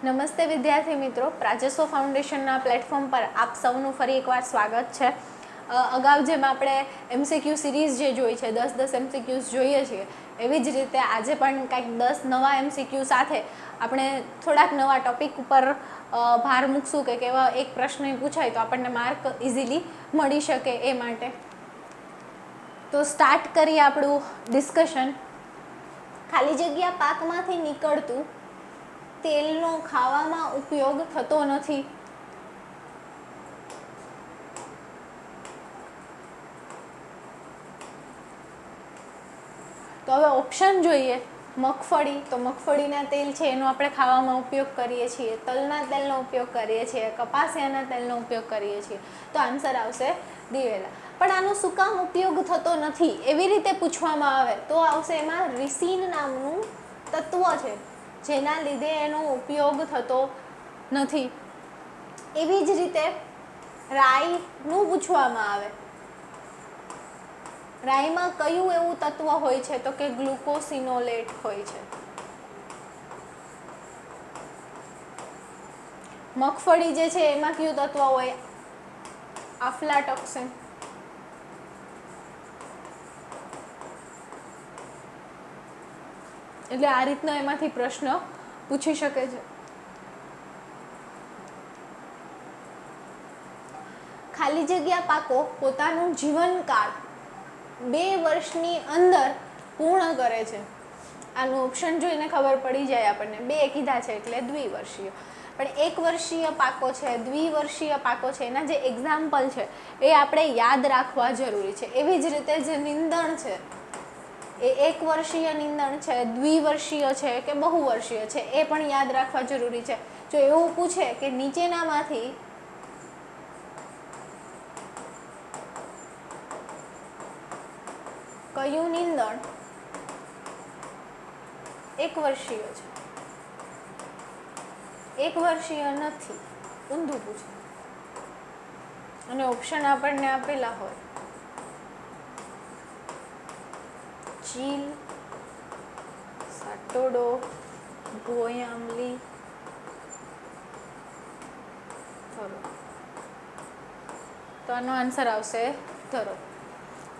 નમસ્તે વિદ્યાર્થી મિત્રો, પ્રાજસો ફાઉન્ડેશનના પ્લેટફોર્મ પર આપ સૌનું ફરી એકવાર સ્વાગત છે. અગાઉ જેમ આપણે એમસીક્યુ સિરીઝ જે જોઈ છે, 10 એમસીક્યુઝ જોઈએ છીએ, એવી જ રીતે આજે પણ કંઈક 10 નવા એમસીક્યુ સાથે આપણે થોડાક નવા ટોપિક ઉપર ભાર મૂકશું કે કેવા એક પ્રશ્ન પૂછાય તો આપણને માર્ક ઇઝીલી મળી શકે એ માટે. તો સ્ટાર્ટ કરીએ આપણું ડિસ્કશન. ખાલી જગ્યા પાકમાંથી નીકળતું તેલનો ખાવામાં ઉપયોગ થતો નથી. તો હવે ઓપ્શન જોઈએ. મગફળી, તો મગફળીના તેલ છે એનો આપણે ખાવામાં ઉપયોગ કરીએ છીએ. તલના તેલનો ઉપયોગ કરીએ છીએ. કપાસિયાના તેલનો ઉપયોગ કરીએ છીએ. તો આન્સર આવશે દિવેલા. પણ આનો શું કામ ઉપયોગ થતો નથી એવી રીતે પૂછવામાં આવે તો આવશે એમાં રિસીન નામનું તત્વ છે જેના લીધે એનો ઉપયોગ થતો નથી. એવી જ રીતે રાઈનું પૂછવામાં આવે. રાઈમાં કયું એવું તત્વ હોય છે તો કે ગ્લુકોસિનોલેટ હોય છે. મગફળી જે છે એમાં કયું તત્વ હોય? આફ્લાટોક્સિન. એટલે આ રીતનો એમાંથી પ્રશ્ન પૂછી શકે છે. ખાલી જગ્યા પાકો પોતાનું જીવનકાળ 2 વર્ષની અંદર પૂર્ણ કરે છે. આનું ઓપ્શન જોઈને ખબર પડી જાય આપણને. 2 કીધા છે એટલે દ્વિવર્ષીય. પણ 1 વર્ષીય પાકો છે, દ્વિવર્ષીય પાકો છે, એના જે એક્ઝામ્પલ છે એ આપણે યાદ રાખવા જરૂરી છે. એવી જ રીતે જે નીંદણ છે એ 1 વર્ષીય નીંદણ છે, દ્વિવર્ષીય છે કે બહુવર્ષીય છે એ પણ યાદ રાખવા જરૂરી છે. જો એવું પૂછે કે નીચેનામાંથી કયું નીંદણ 1 વર્ષીય છે, 1 વર્ષીય નથી, ઊંધું પૂછે અને ઓપ્શન આપણને આપેલા હોય ચીલ, સાટોડો, ગોયામલી, ધરો. તો આનો આન્સર આવશે ધરો.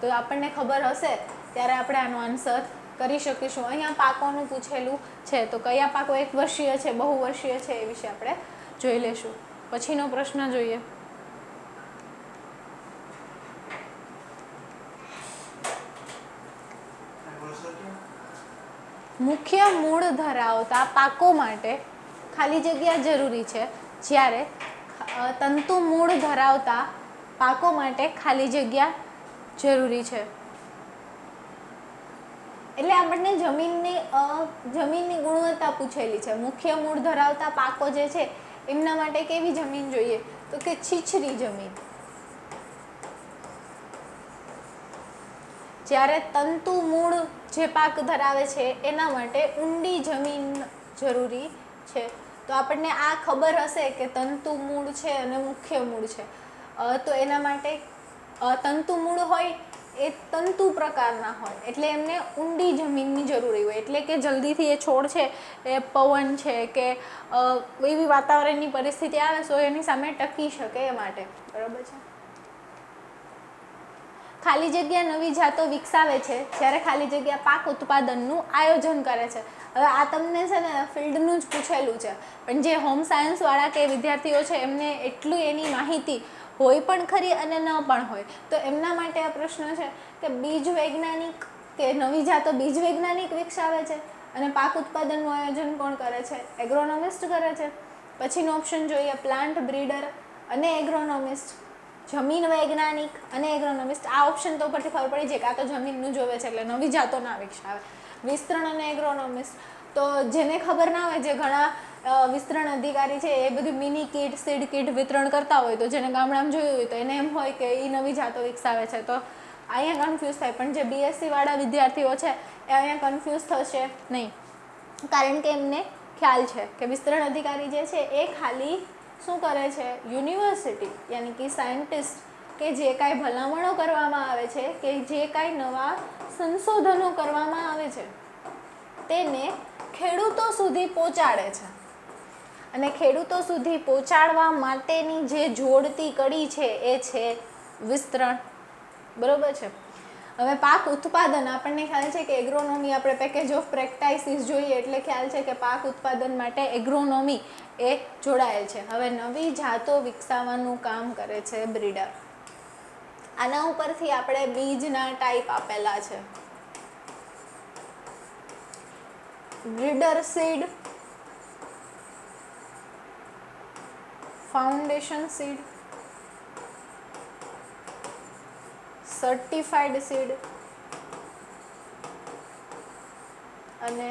તો આપણને ખબર હશે ત્યારે આપણે આનો આન્સર કરી શકીશું. અહીંયા પાકોનું પૂછેલું છે તો કયા પાકો 1 વર્ષીય છે, બહુવર્ષીય છે એ વિશે આપણે જોઈ લેશું. પછીનો પ્રશ્ન જોઈએ. મુખ્ય મૂળ ધરાવતા પાકો માટે ખાલી જગ્યા જરૂરી છે, જ્યારે તંતુ મૂળ ધરાવતા પાકો માટે ખાલી જગ્યા જરૂરી છે. એટલે આપણને જમીનની ગુણવત્તા પૂછેલી છે. મુખ્ય મૂળ ધરાવતા પાકો જે છે એમના માટે કેવી જમીન જોઈએ તો કે છીછરી જમીન. જ્યારે તંતુ મૂળ જે પાક ધરાવે છે એના માટે ઊંડી જમીન જરૂરી છે. તો આપણને આ ખબર હશે કે તંતુ મૂળ છે અને મુખ્ય મૂળ છે. તો એના માટે તંતુ મૂળ હોય એ તંતુ પ્રકારના હોય એટલે એમને ઊંડી જમીનની જરૂરી હોય. એટલે કે જલ્દીથી એ છોડ છે એ પવન છે કે એવી વાતાવરણની પરિસ્થિતિ આવે તો એની સામે ટકી શકે એ માટે. બરાબર છે. ખાલી જગ્યા નવી જાતો વિકસાવે છે જ્યારે ખાલી જગ્યા પાક ઉત્પાદનનું આયોજન કરે છે. હવે આ તમને છે ને ફિલ્ડનું જ પૂછેલું છે, પણ જે હોમ સાયન્સવાળા કે વિદ્યાર્થીઓ છે એમને એટલું એની માહિતી હોય પણ ખરી અને ન પણ હોય. તો એમના માટે આ પ્રશ્ન છે કે બીજ વૈજ્ઞાનિક કે નવી જાતો બીજ વૈજ્ઞાનિક વિકસાવે છે અને પાક ઉત્પાદનનું આયોજન કોણ કરે છે? એગ્રોનોમિસ્ટ કરે છે. પછીનો ઓપ્શન જોઈએ પ્લાન્ટ બ્રીડર અને એગ્રોનોમિસ્ટ. જમીન વૈજ્ઞાનિક અને એગ્રોનોમિસ્ટ. આ ઓપ્શન તો ઉપરથી ખબર પડી જાય કે આ તો જમીનનું જોવે છે એટલે નવી જાતો ના વિકસાવે. વિસ્તરણ અને એગ્રોનોમિસ્ટ તો જેને ખબર ના હોય, જે ઘણા વિસ્તરણ અધિકારી છે એ બધું મિની કીટ, સીડ કીટ વિતરણ કરતા હોય તો જેને ગામડામાં જોયું હોય તો એને એમ હોય કે એ નવી જાતો વિકસાવે છે. તો અહીંયા કન્ફ્યુઝ થાય. પણ જે બીએસસી વાળા વિદ્યાર્થીઓ છે એ અહીંયા કન્ફ્યુઝ થશે નહીં, કારણ કે એમને ખ્યાલ છે કે વિસ્તરણ અધિકારી જે છે એ ખાલી શું કરે છે? યુનિવર્સિટી યાની કે સાયન્ટિસ્ટ કે જે કાંઈ ભલામણો કરવામાં આવે છે, કે જે કાંઈ નવા સંશોધનો કરવામાં આવે છે તેને ખેડૂતો સુધી પહોંચાડે છે. અને ખેડૂતો સુધી પહોંચાડવા માટેની જે જોડતી કડી છે એ છે વિસ્તરણ. બરોબર છે. હવે પાક ઉત્પાદન, આપણને ખ્યાલ છે કે એગ્રોનોમી, આપણે પેકેજ ઓફ પ્રેક્ટાઇસીસ જોઈએ એટલે ખ્યાલ છે કે પાક ઉત્પાદન માટે એગ્રોનોમી એ જોડાયેલ છે. હવે નવી જાતો વિકસાવવાનું કામ કરે છે બ્રીડર. આના ઉપરથી આપણે બીજના ટાઈપ આપેલા છે. Breeder seed, foundation seed, certified seed અને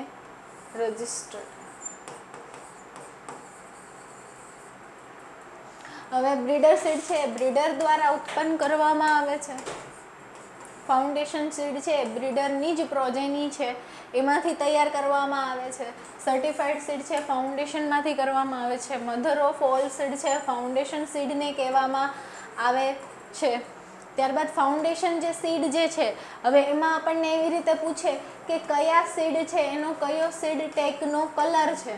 રજિસ્ટર્ડ. હવે બ્રીડર સીડ છે બ્રીડર દ્વારા ઉત્પન્ન કરવામાં આવે છે. ફાઉન્ડેશન સીડ છે બ્રીડરની જ પ્રોજેની છે એમાંથી તૈયાર કરવામાં આવે છે. સર્ટિફાઈડ સીડ છે ફાઉન્ડેશનમાંથી કરવામાં આવે છે. મધર ઓફ ઓલ સીડ છે ફાઉન્ડેશન સીડને કહેવામાં આવે છે. ત્યારબાદ ફાઉન્ડેશન જે સીડ જે છે, હવે એમાં આપણને એવી રીતે પૂછે કે કયા સીડ છે એનો કયો સીડ ટેગનો કલર છે,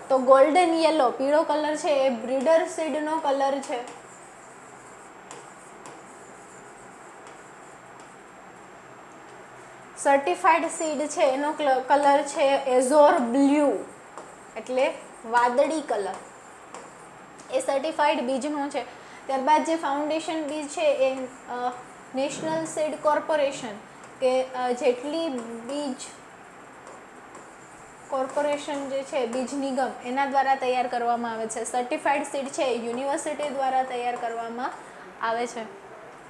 તો ગોલ્ડન યલો, પીળો કલર છે એ બ્રીડર સીડનો કલર છે. સર્ટિફાઈડ સીડ છે એનો કલર છે એઝોર બ્લુ, એટલે વાદળી કલર, એ સર્ટિફાઈડ બીજનો છે. ત્યારબાદ જે ફાઉન્ડેશન બીજ છે એ નેશનલ સીડ કોર્પોરેશન, કે જેટલી બીજ કોર્પોરેશન જે છે બીજ નિગમ એના દ્વારા તૈયાર કરવામાં આવે છે. સર્ટિફાઈડ સીડ છે યુનિવર્સિટી દ્વારા તૈયાર કરવામાં આવે છે.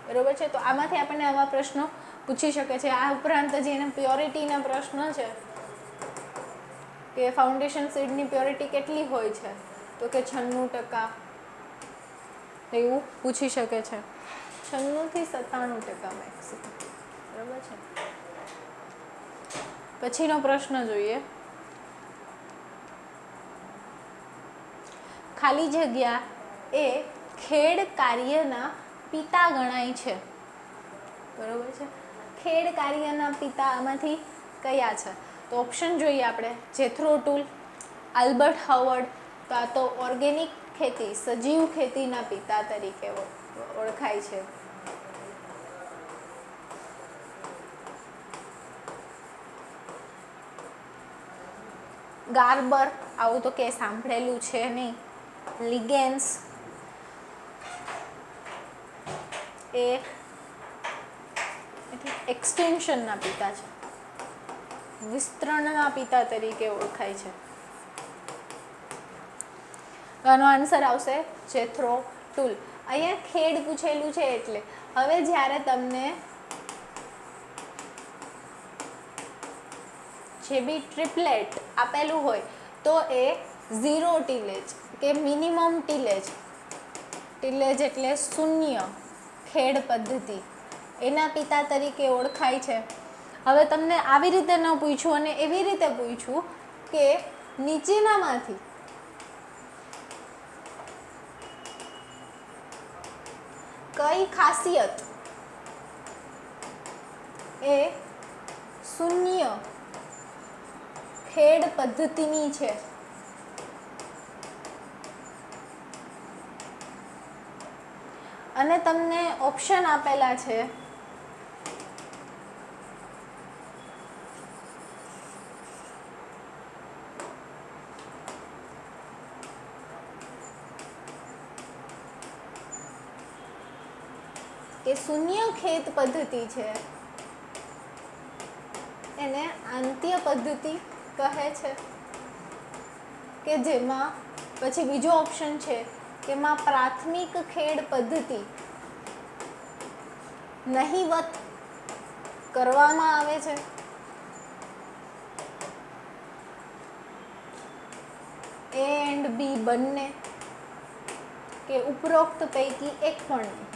બરોબર છે. તો આમાંથી આપણને આવા પ્રશ્નો પૂછી શકે છે. આ ઉપરાંત જે એના પ્યોરિટીના પ્રશ્નો છે કે ફાઉન્ડેશન સીડની પ્યોરિટી કેટલી હોય છે, તો કે 96%, એવું પૂછી શકે છે. 96 થી 97% મેક્સિમમ. બરાબર છે. પછીનો પ્રશ્ન જોઈએ. ખાલી જગ્યા એ ખેડ કાર્યના પિતા ગણાય છે. બરોબર છે. ખેડ કાર્યના પિતા આમાંથી કયા છે? તો ઓપ્શન જોઈએ આપણે. જેથરો ટુલ, આલ્બર્ટ હાવર્ડ, તો આ તો ઓર્ગેનિક ખેતી, સજીવ ખેતીના પિતા તરીકે ઓળખાય છે. ગાર્બર, આવું તો કે સાંભળેલું છે નહીં. લિગેન્સ એ એક્સટેન્શનના પિતા છે, વિસ્તરણના પિતા તરીકે ઓળખાય છે. આનો આન્સર આવશે જેથરો ટુલ. અહીંયા ખેડ પૂછેલું છે એટલે હવે જ્યારે તમને જે બી ટ્રિપલેટ આપેલું હોય તો એ 0 ટીલેજ કે મિનિમમ ટીલેજ, ટીલેજ એટલે શૂન્ય ખેડ પદ્ધતિ, એના પિતા તરીકે ઓળખાય છે. હવે તમને આવી રીતે ન પૂછ્યું અને એવી રીતે પૂછ્યું કે નીચેનામાંથી કઈ ખાસિયત એ શૂન્ય ખેડ પદ્ધતિની છે, અને તમને ઓપ્શન આપેલા છે કે શૂન્ય ખેત પદ્ધતિ છે એને આંત્ય પદ્ધતિ કહે છે, કે જેમાં પછી બીજો ઓપ્શન છે કે માં પ્રાથમિક ખેડ પદ્ધતિ નહિવત કરવામાં આવે છે, એ એન્ડ બી બંને, કે ઉપરોક્ત પૈકી એક પણ નહીં.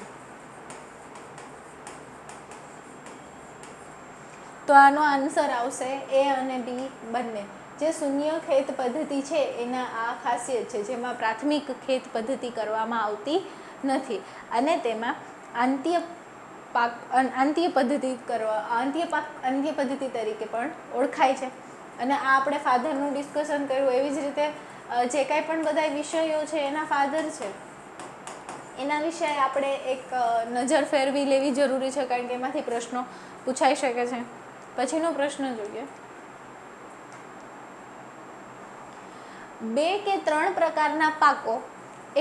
તો આનો આન્સર આવશે એ અને બી બંને. જે શૂન્ય ખેત પદ્ધતિ છે એના આ ખાસિયત છે, જેમાં પ્રાથમિક ખેત પદ્ધતિ કરવામાં આવતી નથી અને તેમાં આંત્ય પદ્ધતિ તરીકે પણ ઓળખાય છે. અને આ આપણે ફાધરનું ડિસ્કશન કર્યું, એવી જ રીતે જે કાંઈ પણ બધા વિષયો છે એના ફાધર છે એના વિશે આપણે એક નજર ફેરવી લેવી જરૂરી છે, કારણ કે એમાંથી પ્રશ્નો પૂછાઈ શકે છે. પછીનો પ્રશ્ન જોઈએ. 2 કે 3 પ્રકારના પાકો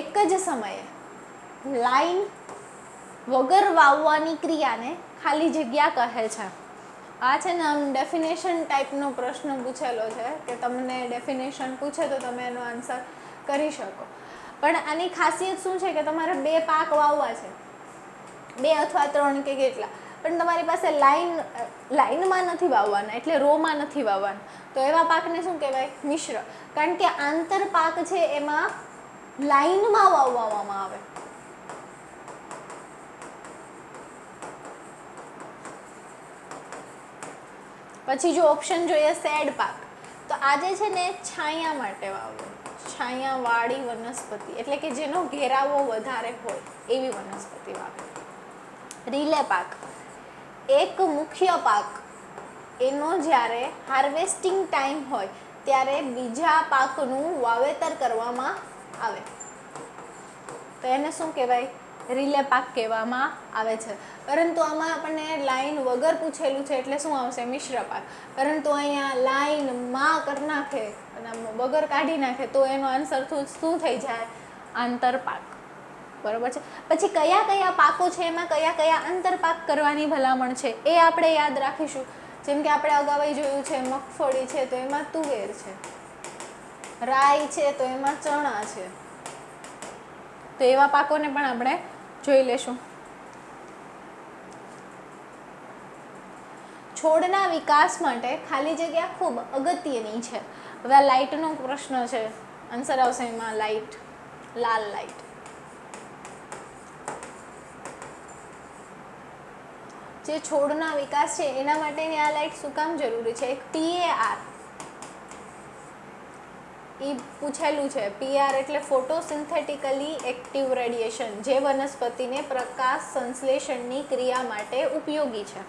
એક જ સમયે લાઈન વગર વાવવાની ક્રિયાને ખાલી જગ્યા કહે છે. આ છે ને આમ ડેફિનેશન ટાઈપનો પ્રશ્ન પૂછેલો છે કે તમને ડેફિનેશન પૂછે તો તમે એનો આન્સર કરી શકો. પણ આની ખાસિયત શું છે કે તમારે 2 પાક વાવવા છે, 2 અથવા 3 કે કેટલા, પણ તમારી પાસે લાઈનમાં નથી વાવવાના, એટલે રોમાં નથી વાવવાના. તો એવા પાકને શું કહેવાય? મિશ્ર. કારણ કે આંતર પાક છે એમાં લાઈનમાં વાવવામાં આવે. પછી જો ઓપ્શન જોઈએ શેડ પાક, તો આજે છે ને છાયા માટે વાવે, છાયાવાળી વનસ્પતિ, એટલે કે જેનો ઘેરાવો વધારે હોય એવી વનસ્પતિ વાવે. રિલે પાક, એક મુખ્ય પાક એનો જ્યારે હાર્વેસ્ટિંગ ટાઈમ હોય ત્યારે બીજા પાકનું વાવેતર કરવામાં આવે, તો એને શું કહેવાય? રિલે પાક કહેવામાં આવે છે. પરંતુ આમાં આપણને લાઈન વગર પૂછેલું છે એટલે શું આવશે? મિશ્ર પાક. પરંતુ અહીંયા લાઈનમાં કરી નાખે અને વગર કાઢી નાખે તો એનો આન્સર શું થઈ જાય? આંતર પાક. બરોબર છે. પછી કયા કયા પાકો છે એમાં કયા કયા આંતર પાક કરવાની ભલામણ છે એ આપણે યાદ રાખીશું. જેમ કે આપણે અગાઉ જોયું છે, મગફળી છે તો એમાં તુવેર છે, રાઈ છે તો એમાં ચણા છે, તો એવા પાકોને પણ આપણે જોઈ લેશું. છોડના વિકાસ માટે ખાલી જગ્યા ખૂબ અગત્યની છે. હવે આ લાઇટનો પ્રશ્ન છે, આન્સર આવશે એમાં લાઇટ, લાલ લાઇટ. જે છોડના વિકાસ છે એના માટેની આ લાઇટ શું કામ જરૂરી છે? એક PAR એ પૂછેલું છે. PR એટલે ફોટોસિન્થેટિકલી એક્ટિવ રેડિયેશન, જે વનસ્પતિને પ્રકાશ સંશ્લેષણની ક્રિયા માટે ઉપયોગી છે,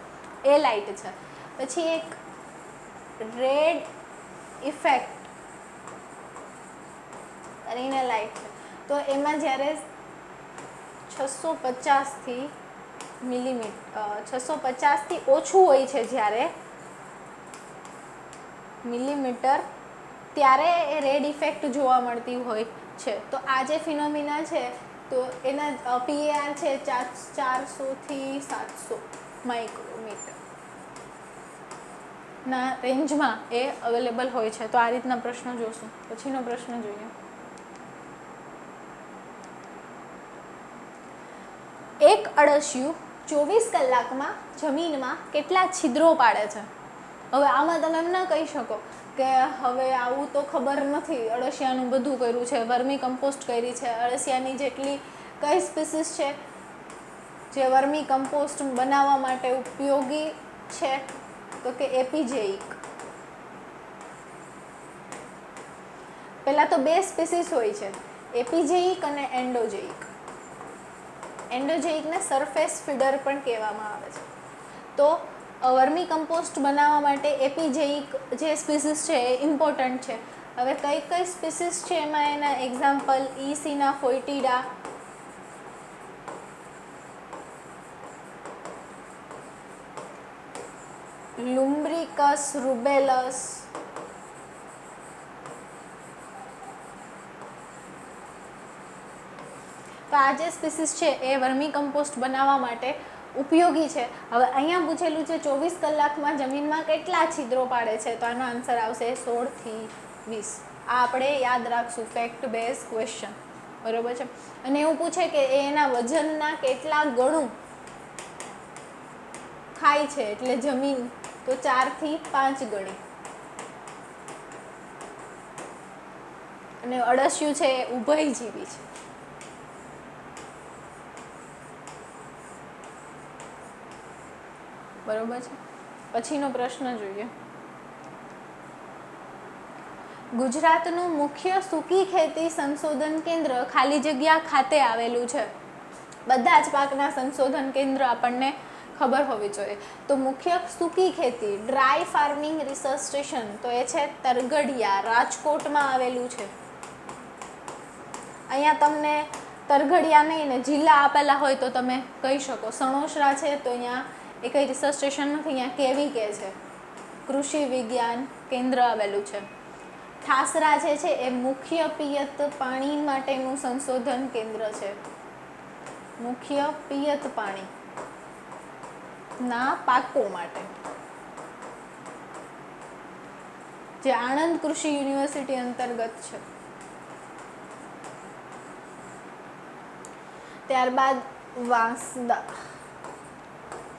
એ લાઇટ છે. પછી એક રેડ ઇફેક્ટ કરીને લાઇટ છે, તો એમાં જ્યારે 650 થી ઓછું હોય છે જ્યારે મિલીમીટર, ત્યારે એ રેડ ઇફેક્ટ જોવા મળતી હોય છે. તો આ જે ફિનોમિના છે તો એના PAR છે 400 થી 700 માઇક્રોમીટર ના રેન્જમાં એ અવેલેબલ હોય છે. તો આ રીતના પ્રશ્નો જોશું. પછીનો પ્રશ્ન જોઈએ. એક અળસિયું 24 કલાકમાં જમીનમાં કેટલા છિદ્રો પાડે છે? હવે આમાં તમે એમ ના કહી શકો કે હવે આવું તો ખબર નથી, અળસિયાનું બધું કર્યું છે, વર્મી કમ્પોસ્ટ કરી છે, અળસિયાની જેટલી કઈ સ્પીસીસ છે જે વર્મી કમ્પોસ્ટ બનાવવા માટે ઉપયોગી છે? તો કે એપિજેઇક. પહેલાં તો 2 સ્પીસીસ હોય છે, એપિજેઇક અને એન્ડોજેઇક. એન્ડોજેઇકને સરફેસ ફીડર પણ કહેવામાં આવે છે. તો વર્મી કમ્પોસ્ટ બનાવવા માટે એપિજેઇક જે સ્પીસીસ છે એ ઇમ્પોર્ટન્ટ છે. હવે કઈ કઈ સ્પીસીસ છે એમાં એના એક્ઝામ્પલ ઈસીના ફોઇટીડા, લુમ્બ્રિકસ રૂબેલસ, તો આ જે સ્પીસીસ છે એ વર્મી કમ્પોસ્ટ બનાવવા માટે ઉપયોગી છે. હવે અહીંયા પૂછેલું છે 24 કલાકમાં જમીનમાં કેટલા છિદ્રો પાડે છે, તો આનો આન્સર આવશે 16 થી 20. આ આપણે યાદ રાખશું, ફેક્ટ બેઝ ક્વેશ્ચન. બરોબર છે. અને એવું પૂછે કે એના વજનના કેટલા ગણું ખાય છે, એટલે જમીન, તો 4 થી 5 ગણી. અને અળસિયું છે એ ઉભયજીવી છે. બરોબર છે. પછીનો પ્રશ્ન જોઈએ. ગુજરાતનું મુખ્ય સૂકી ખેતી સંશોધન કેન્દ્ર ખાલી જગ્યા ખાતે આવેલું છે. બધા જ પાકના સંશોધન કેન્દ્ર આપણને ખબર હોવી જોઈએ. તો મુખ્ય સૂકી ખેતી ડ્રાય ફાર્મિંગ રિસર્ચ સ્ટેશન તો એ છે તરઘડિયા, રાજકોટમાં આવેલું છે. અહીંયા તમને તરઘડિયા નહીં ને જિલ્લા આપેલા હોય તો તમે કહી શકો. સણોસરા છે તો અહીંયા એ કંઈ રિસર્ચ સ્ટેશન નથી, અહીંયા કેવી કે છે કૃષિ વિજ્ઞાન કેન્દ્ર આવેલું છે. ઠાસરા જે છે એ મુખ્ય પિયત પાણી માટેનું સંશોધન કેન્દ્ર છે. મુખ્ય પિયત પાણી ના પાકો માટે, જે આણંદ કૃષિ યુનિવર્સિટી અંતર્ગત છે. ત્યારબાદ વાંસદા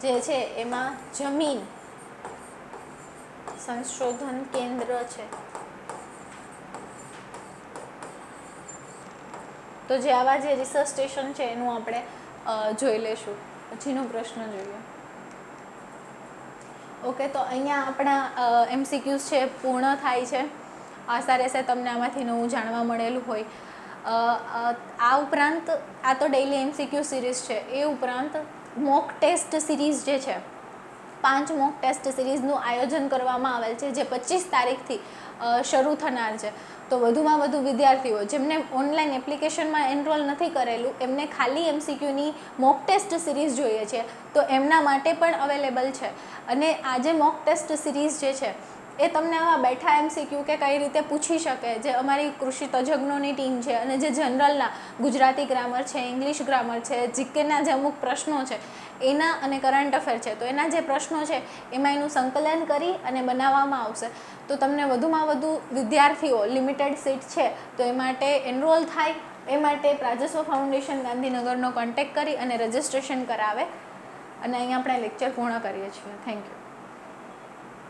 જે છે એમાં જમીન સંશોધન કેન્દ્ર છે. તો જે આવા જે રિસર્ચ સ્ટેશન છે એનું આપણે જોઈ લેશું. પછીનો પ્રશ્ન જોઈએ. ઓકે, તો અહીંયા આપણા MCQs છે પૂર્ણ થાય છે. આશા રહેશે તમને આમાંથી નવું જાણવા મળેલું હોય. આ ઉપરાંત આ તો ડેઇલી MCQ સિરીઝ છે. એ ઉપરાંત મોક ટેસ્ટ સિરીઝ જે છે 5 મોક ટેસ્ટ સિરીઝનું આયોજન કરવામાં આવેલ છે, જે 25 તારીખથી શરૂ થનાર છે. તો વધુમાં વધુ વિદ્યાર્થીઓ જેમને ઓનલાઈન એપ્લિકેશનમાં એનરોલ નથી કરેલું એમને ખાલી MCQની મોક ટેસ્ટ સિરીઝ જોઈએ છે, તો એમના માટે પણ અવેલેબલ છે. અને આ જે મોક ટેસ્ટ સિરીઝ જે છે એ તમને આવા બેઠા MCQ કે કઈ રીતે પૂછી શકે, જે અમારી કૃષિ તજજ્ઞોની ટીમ છે અને જે જનરલના ગુજરાતી ગ્રામર છે, ઇંગ્લિશ ગ્રામર છે, જીકેના જે અમુક પ્રશ્નો છે એના અને કરંટ અફેર છે, તો એના જે પ્રશ્નો છે એમાં એનું સંકલન કરી અને બનાવવામાં આવશે. તો તમને વધુમાં વધુ વિદ્યાર્થીઓ લિમિટેડ સીટ છે તો એ માટે એનરોલ થાય એ માટે પ્રાજસ્વ ફાઉન્ડેશન ગાંધીનગરનો કોન્ટેક્ટ કરી અને રજિસ્ટ્રેશન કરાવે. અને અહીંયા આપણે લેક્ચર પૂર્ણ કરીએ છીએ. Thank you.